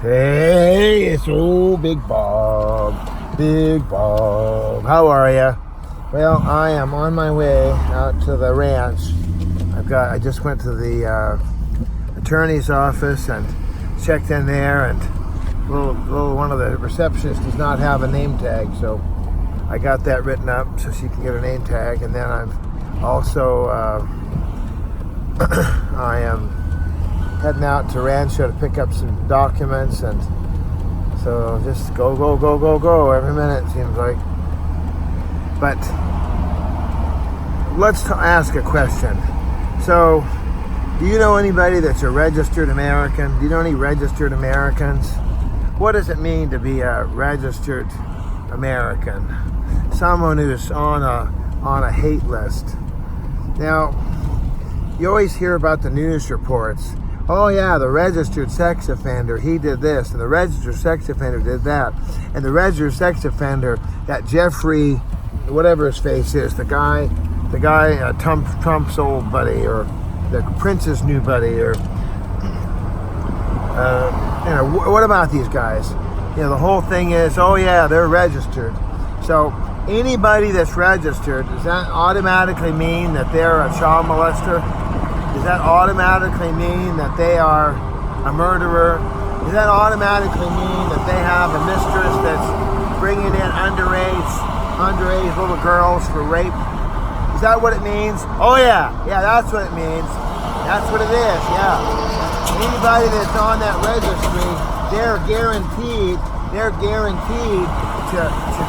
Hey, it's old Big Bob. Big Bob. How are ya? Well, I am on my way out to the ranch. I just went to the attorney's office and checked in there, and one of the receptionists does not have a name tag, so I got that written up so she can get a name tag. And then I'm also I am heading out to Rancho to pick up some documents, and so just go every minute, seems like. But let's ask a question. So, do you know anybody that's a registered American? Do you know any registered Americans? What does it mean to be a registered American? Someone who's on a hate list. Now, you always hear about the news reports. Oh yeah, the registered sex offender, he did this, and the registered sex offender did that, and the registered sex offender, that Jeffrey, whatever his face is, the guy, Trump's old buddy, or the Prince's new buddy, or what about these guys? The whole thing is, oh yeah, they're registered. So anybody that's registered, does that automatically mean that they're a child molester? Does that automatically mean that they are a murderer? Does that automatically mean that they have a mistress that's bringing in underage little girls for rape? Is that what it means? Oh yeah, that's what it means. That's what it is, yeah. Anybody that's on that registry, they're guaranteed to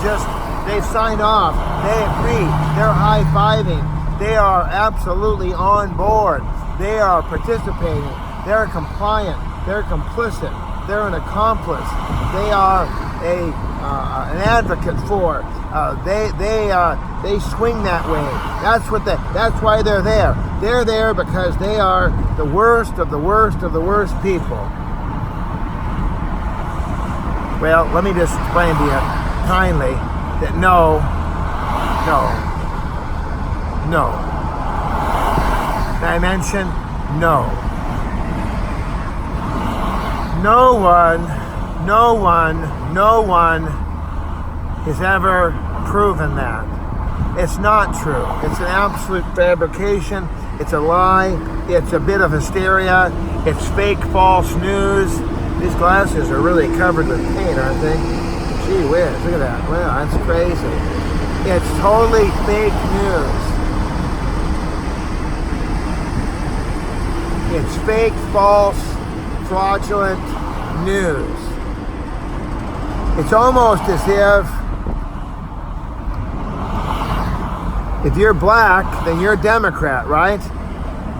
just, they've signed off, they agree, they're high-fiving, they are absolutely on board, they are participating, they're compliant, they're complicit, they're an accomplice, they are an advocate for, they swing that way. That's why they're there. They're there because they are the worst of the worst of the worst people. Well, let me just explain to you kindly that no. Did I mention no? No one has ever proven that. It's not true. It's an absolute fabrication. It's a lie. It's a bit of hysteria. It's fake, false news. These glasses are really covered with paint, aren't they? Gee whiz, look at that. Wow, that's crazy. It's totally fake news. It's fake, false, fraudulent news. It's almost as if you're black, then you're a Democrat, right?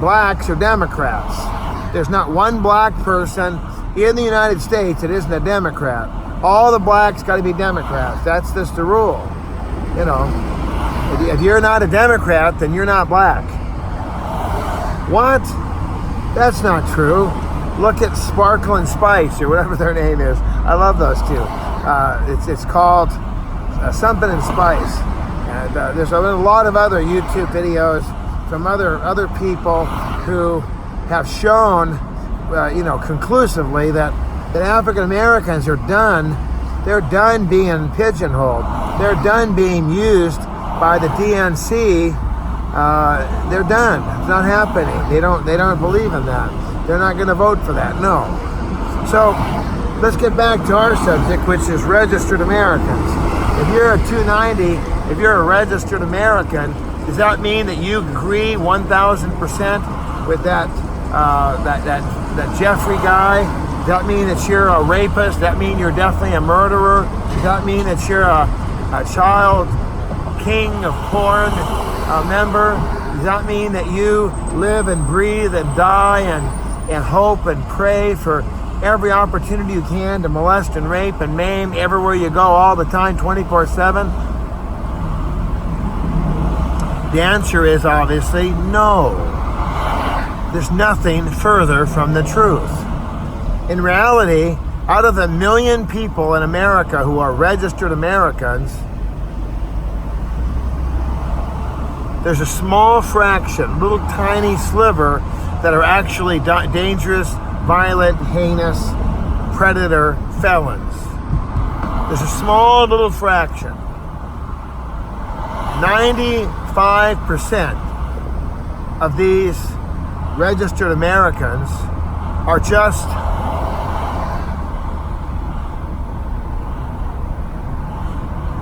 Blacks are Democrats. There's not one black person in the United States that isn't a Democrat. All the blacks got to be Democrats. That's just the rule. If you're not a Democrat, then you're not black. What? That's not true. Look at Sparkle and Spice, or whatever their name is. I love those two. It's called Something and Spice. And there's a lot of other YouTube videos from other people who have shown, conclusively that African Americans are done. They're done being pigeonholed. They're done being used by the DNC. They're done. It's not happening. They don't believe in that. They're not going to vote for that. No. So let's get back to our subject, which is registered Americans. If you're a 290, if you're a registered American, does that mean that you agree 1,000% with that Jeffrey guy? Does that mean that you're a rapist? Does that mean you're definitely a murderer? Does that mean that you're a child king of porn member? Does that mean that you live and breathe and die and hope and pray for every opportunity you can to molest and rape and maim everywhere you go all the time, 24/7? The answer is obviously no. There's nothing further from the truth. In reality, out of the 1 million people in America who are registered Americans, there's a small fraction, little tiny sliver, that are actually dangerous, violent, heinous, predator felons. There's a small little fraction. 95% of these registered Americans are just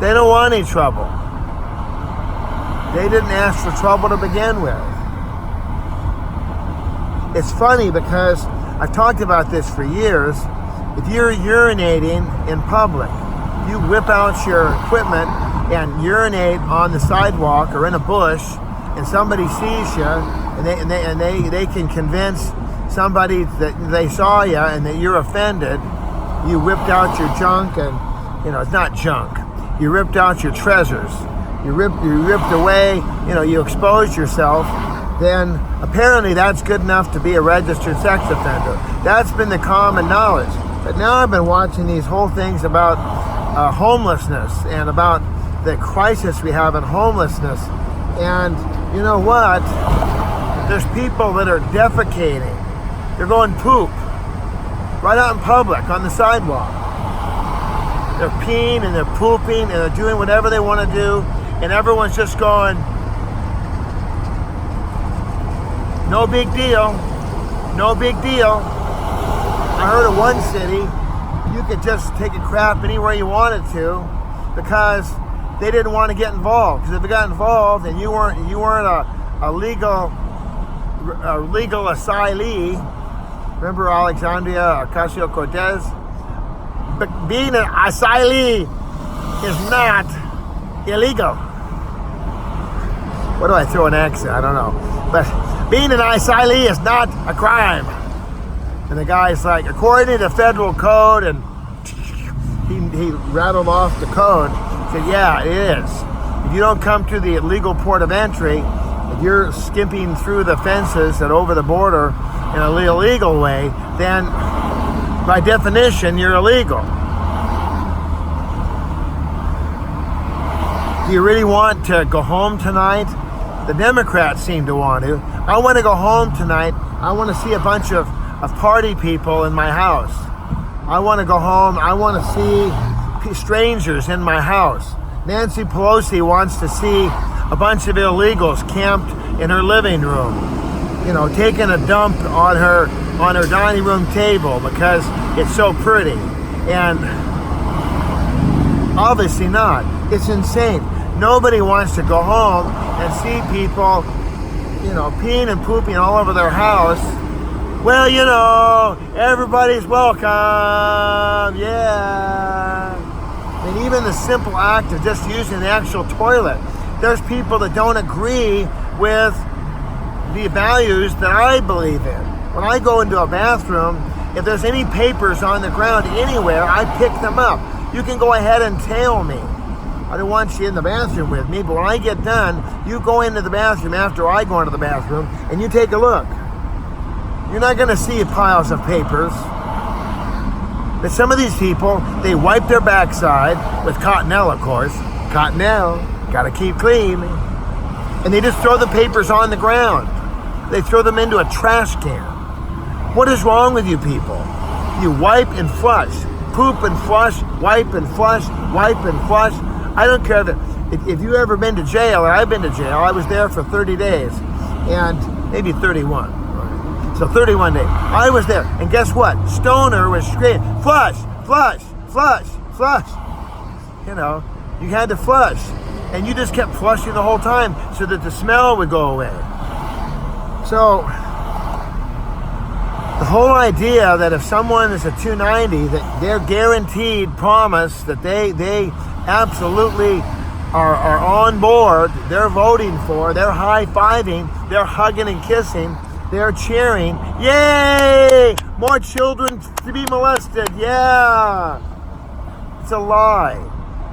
they don't want any trouble. They didn't ask for trouble to begin with. It's funny because I've talked about this for years. If you're urinating in public, you whip out your equipment and urinate on the sidewalk or in a bush, and somebody sees you, and they can convince somebody that they saw you and that you're offended. You whipped out your junk, and it's not junk. You ripped out your treasures. You ripped away. You exposed yourself. Then apparently that's good enough to be a registered sex offender. That's been the common knowledge. But now I've been watching these whole things about homelessness and about the crisis we have in homelessness. And you know what? There's people that are defecating. They're going poop right out in public on the sidewalk. They're peeing and they're pooping and they're doing whatever they want to do. And everyone's just going, no big deal. No big deal. I heard of one city, you could just take a crap anywhere you wanted to because they didn't want to get involved. Because if they got involved and you weren't a legal asylee, remember Alexandra Ocasio-Cortez? But being an asylee is not illegal. What do I throw an accent? I don't know. But being an asylee is not a crime. And the guy's like, according to the federal code, and he rattled off the code, said, yeah, it is. If you don't come to the legal port of entry, if you're skipping through the fences and over the border in an illegal way, then by definition, you're illegal. Do you really want to go home tonight? The Democrats seem to want to. I want to go home tonight. I want to see a bunch of party people in my house. I want to go home. I want to see strangers in my house. Nancy Pelosi wants to see a bunch of illegals camped in her living room, taking a dump on her dining room table because it's so pretty. And obviously not. It's insane. Nobody wants to go home and see people, peeing and pooping all over their house. Well, everybody's welcome, yeah. And even the simple act of just using the actual toilet. There's people that don't agree with the values that I believe in. When I go into a bathroom, if there's any papers on the ground anywhere, I pick them up. You can go ahead and tail me. I don't want you in the bathroom with me, but when I get done, you go into the bathroom after I go into the bathroom, and you take a look. You're not going to see piles of papers. But some of these people, they wipe their backside with Cottonelle, of course. Cottonelle, got to keep clean. And they just throw the papers on the ground. They throw them into a trash can. What is wrong with you people? You wipe and flush. Poop and flush, wipe and flush, wipe and flush. I don't care if you've ever been to jail, or I've been to jail. I was there for 30 days, and maybe 31. So 31 days. I was there, and guess what? Stoner was screaming, flush, flush, flush, flush. You had to flush, and you just kept flushing the whole time so that the smell would go away. So the whole idea that if someone is a 290, that they're guaranteed promise that they absolutely are on board, they're voting for, they're high-fiving, they're hugging and kissing, they're cheering, yay! More children to be molested, yeah! It's a lie.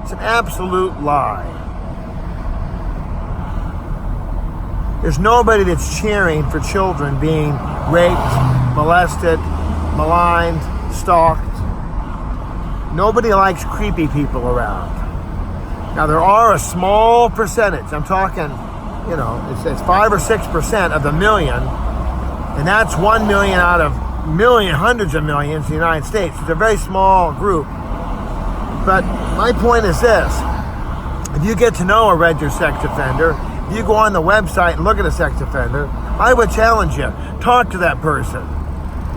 It's an absolute lie. There's nobody that's cheering for children being raped, molested, maligned, stalked. Nobody likes creepy people around. Now, there are a small percentage. I'm talking, it's 5 or 6% of the million. And that's 1 million out of hundreds of millions in the United States. It's a very small group. But my point is this. If you get to know a registered sex offender, if you go on the website and look at a sex offender, I would challenge you. Talk to that person.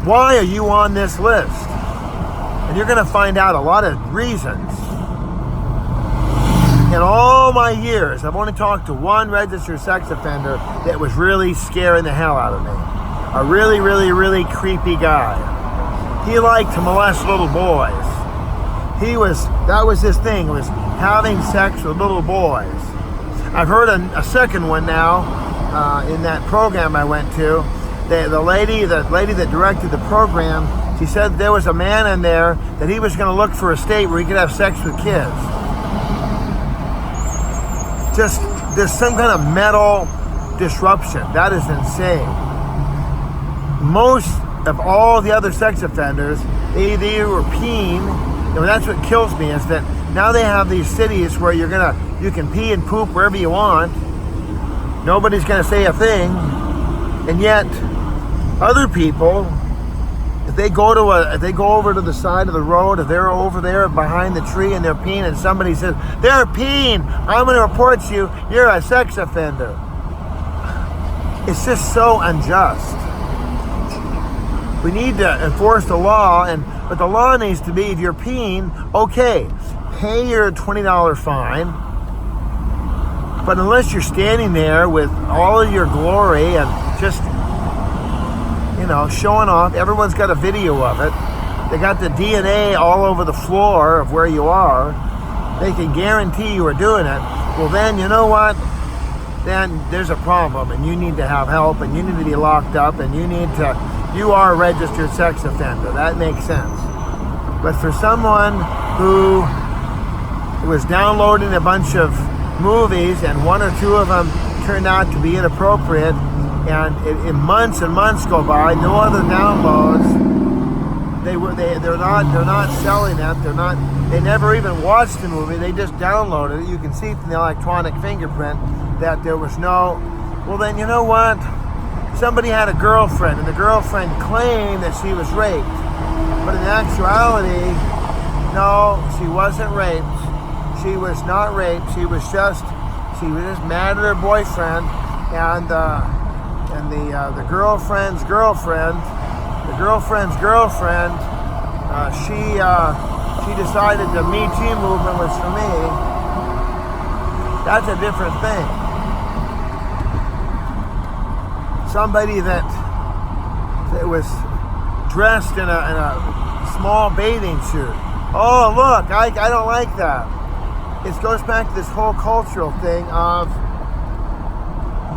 Why are you on this list? And you're going to find out a lot of reasons. In all my years, I've only talked to one registered sex offender that was really scaring the hell out of me. A really, really, really creepy guy. He liked to molest little boys. That was his thing, was having sex with little boys. I've heard a second one now in that program I went to. The lady that directed the program, she said there was a man in there that he was going to look for a state where he could have sex with kids. Just, there's some kind of mental disruption. That is insane. Most of all the other sex offenders, they were peeing. And that's what kills me, is that now they have these cities where you can pee and poop wherever you want. Nobody's going to say a thing. And yet, other people, if they go over to the side of the road, if they're over there behind the tree and they're peeing, and somebody says, "They're peeing, I'm going to report you, you're a sex offender." It's just so unjust. We need to enforce the law, but the law needs to be, if you're peeing, okay, pay your $20 fine. But unless you're standing there with all of your glory and just, showing off, everyone's got a video of it. They got the DNA all over the floor of where you are. They can guarantee you are doing it. Well, then, you know what? Then there's a problem, and you need to have help, and you need to be locked up, and you are a registered sex offender. That makes sense. But for someone who was downloading a bunch of movies and one or two of them turned out to be inappropriate, and in months and months go by, no other downloads, they're not selling it. They never even watched the movie. They just downloaded it. You can see from the electronic fingerprint that there was no. Well, then you know what? Somebody had a girlfriend, and the girlfriend claimed that she was raped. But in actuality, no, she wasn't raped. She was not raped. She was just mad at her boyfriend, and the girlfriend's girlfriend, she decided the Me Too movement was for me. That's a different thing. Somebody that was dressed in a small bathing suit. Oh, look, I don't like that. It goes back to this whole cultural thing of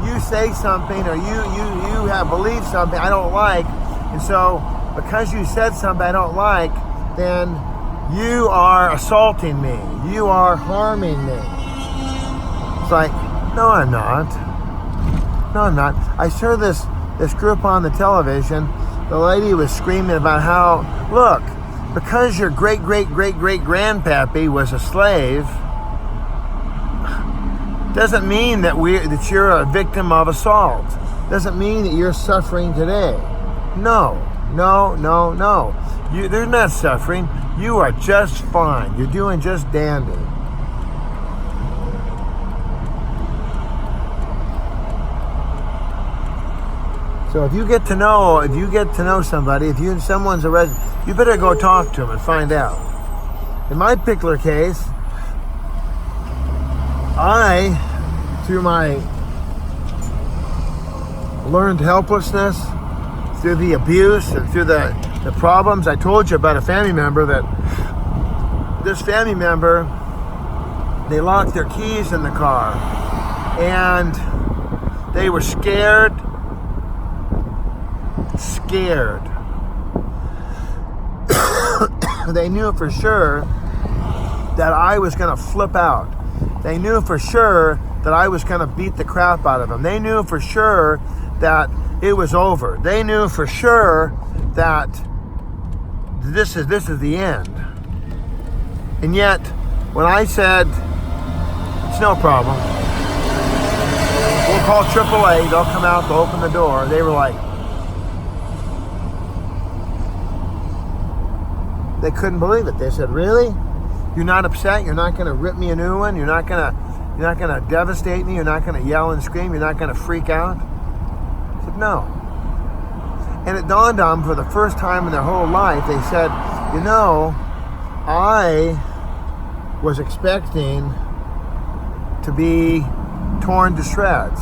you say something or you have believed something I don't like, and so because you said something I don't like, then you are assaulting me. You are harming me. It's like, no, I'm not. No, I'm not. I saw this group on the television. The lady was screaming about how, look, because your great-great-great-great-grandpappy was a slave, doesn't mean that you're a victim of assault. Doesn't mean that you're suffering today. No. They're not suffering. You are just fine. You're doing just dandy. So if you get to know somebody, someone's a resident, you better go talk to them and find out. In my particular case, through my learned helplessness, through the abuse, and through the problems, I told you about a family member this family member, they locked their keys in the car, and they were scared. They knew for sure that I was going to flip out. They knew for sure that I was going to beat the crap out of them. They knew for sure that it was over. They knew for sure that this is the end. And yet, when I said, it's no problem, we'll call AAA, they'll come out, they'll open the door, they were like, They couldn't believe it. They said, "Really? You're not upset? You're not going to rip me a new one? You're not going to devastate me? You're not going to yell and scream? You're not going to freak out?" I said, "No." And it dawned on them for the first time in their whole life. They said, I was expecting to be torn to shreds.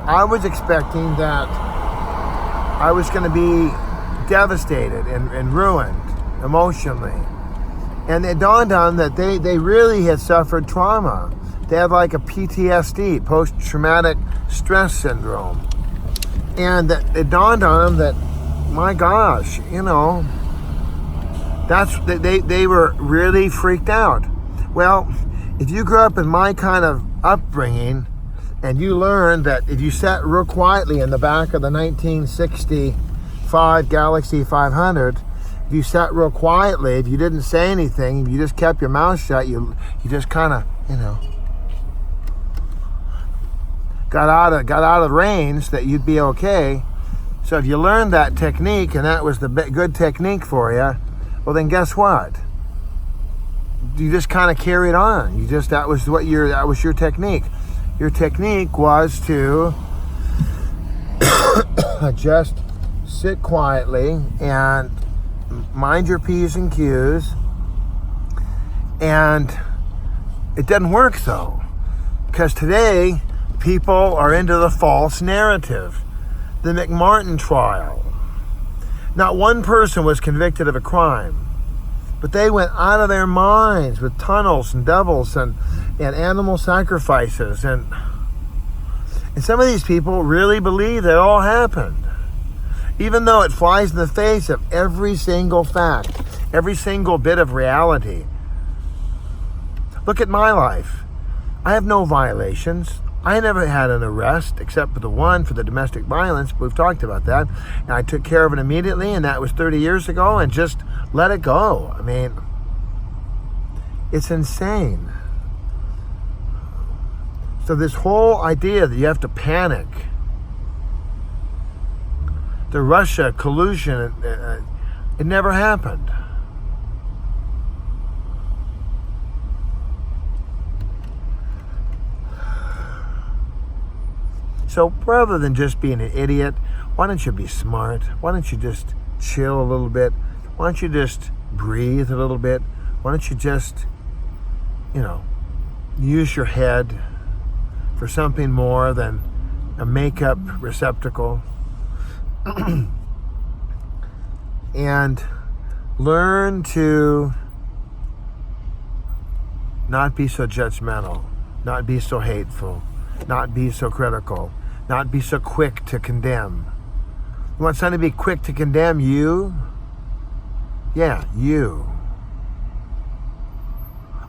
I was expecting that I was going to be devastated and ruined emotionally. And it dawned on them that they really had suffered trauma. They had like a PTSD, post-traumatic stress syndrome. And it dawned on them that, my gosh, they were really freaked out. Well, if you grew up in my kind of upbringing, and you learned that if you sat real quietly in the back of the 1965 Galaxy 500, if you sat real quietly, if you didn't say anything, if you just kept your mouth shut, you just kind of, got out of range, that you'd be okay. So if you learned that technique and that was the good technique for you, well then guess what? You just kind of carried on. That was your technique. Your technique was to just sit quietly and mind your P's and Q's. And it doesn't work though, because today people are into the false narrative. The McMartin trial. Not one person was convicted of a crime, but they went out of their minds with tunnels and devils and animal sacrifices. And some of these people really believe that all happened, even though it flies in the face of every single fact, every single bit of reality. Look at my life. I have no violations. I never had an arrest except for the one for the domestic violence. We've talked about that. And I took care of it immediately, and that was 30 years ago, and just let it go. I mean, it's insane. So this whole idea that you have to panic, the Russia collusion, it never happened. So rather than just being an idiot, why don't you be smart? Why don't you just chill a little bit? Why don't you just breathe a little bit? Why don't you just, use your head for something more than a makeup receptacle? And learn to not be so judgmental, not be so hateful, not be so critical, not be so quick to condemn. You want somebody to be quick to condemn you? Yeah, you.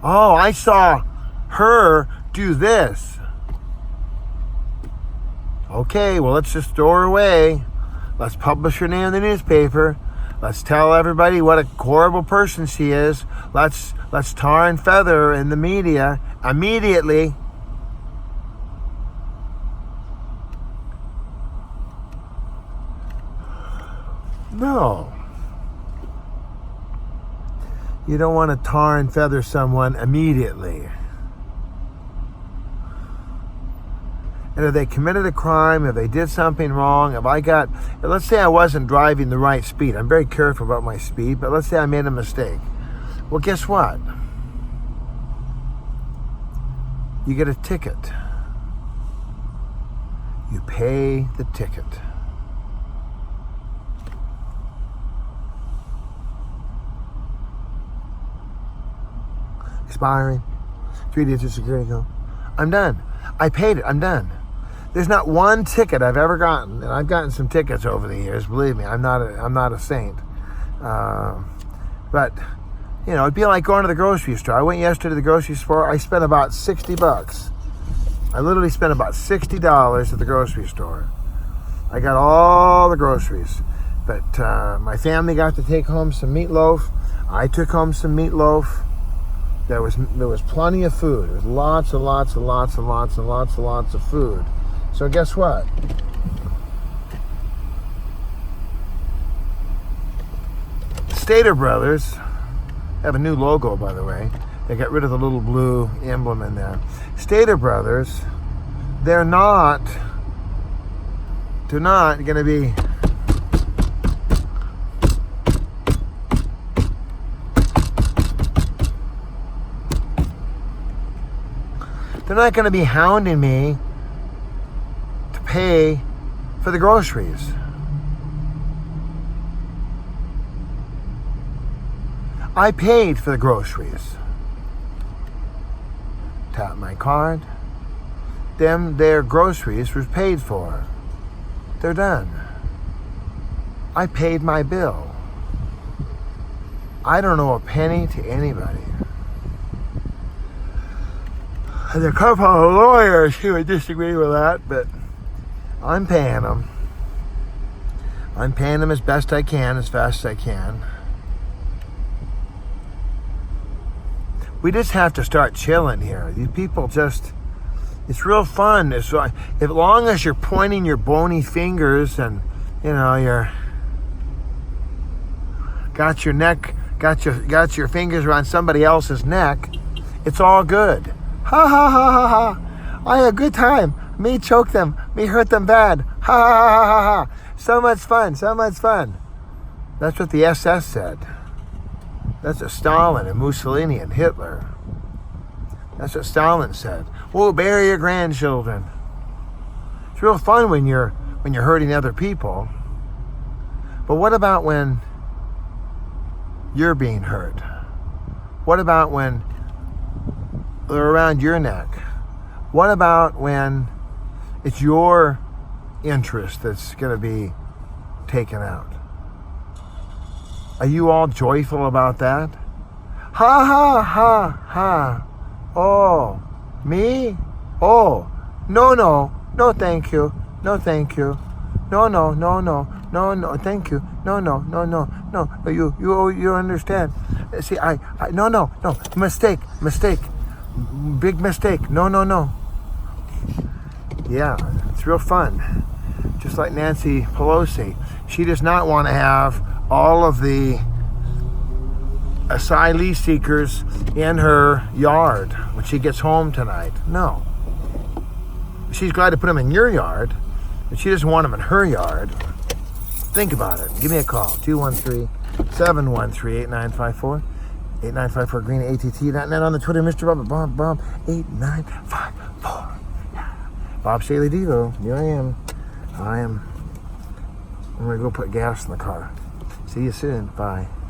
Oh, I saw her do this. Okay, well, let's just throw her away. Let's publish her name in the newspaper. Let's tell everybody what a horrible person she is. Let's tar and feather her in the media immediately. No. You don't want to tar and feather someone immediately. And if they committed a crime, if they did something wrong, let's say I wasn't driving the right speed. I'm very careful about my speed, but let's say I made a mistake. Well, guess what? You get a ticket. You pay the ticket. Expiring, 3 digit security code. I'm done. I paid it. I'm done. There's not one ticket I've ever gotten, and I've gotten some tickets over the years. Believe me, I'm not a saint. But it'd be like going to the grocery store. I went yesterday to the grocery store. I spent about $60. I literally spent about $60 at the grocery store. I got all the groceries, but my family got to take home some meatloaf. I took home some meatloaf. There was plenty of food. There was lots and lots and lots and lots and lots and lots of food. So guess what? Stater Brothers have a new logo, by the way. They got rid of the little blue emblem in there. Stater Brothers, they're not going to be hounding me to pay for the groceries. I paid for the groceries. Tap my card. Their groceries was paid for. They're done. I paid my bill. I don't owe a penny to anybody. And there are a couple of lawyers who would disagree with that, but I'm paying them. I'm paying them as best I can, as fast as I can. We just have to start chilling here. These people just, it's real fun. It's as long as you're pointing your bony fingers and, you're got your neck, got your fingers around somebody else's neck, it's all good. Ha ha ha ha ha. I had a good time. Me choke them. Me hurt them bad. Ha ha ha ha ha. So much fun. So much fun. That's what the SS said. That's what Stalin and Mussolini and Hitler. That's what Stalin said. We'll bury your grandchildren. It's real fun when you're hurting other people. But what about when you're being hurt? What about when they're around your neck? What about when it's your interest that's going to be taken out? Are you all joyful about that? Ha ha ha ha. Oh, me? Oh, no, thank you. No, thank you. No, thank you. No. You understand? See, no. Mistake. Big mistake. No. Yeah, it's real fun. Just like Nancy Pelosi. She does not want to have all of the asylee seekers in her yard when she gets home tonight. No. She's glad to put them in your yard, but she doesn't want them in her yard. Think about it. Give me a call. 213-713-8954. 8954 green ATT.net on the Twitter, Mr. Bob 8954. Bob Shaley Devo. Here I am. I'm going to go put gas in the car. See you soon. Bye.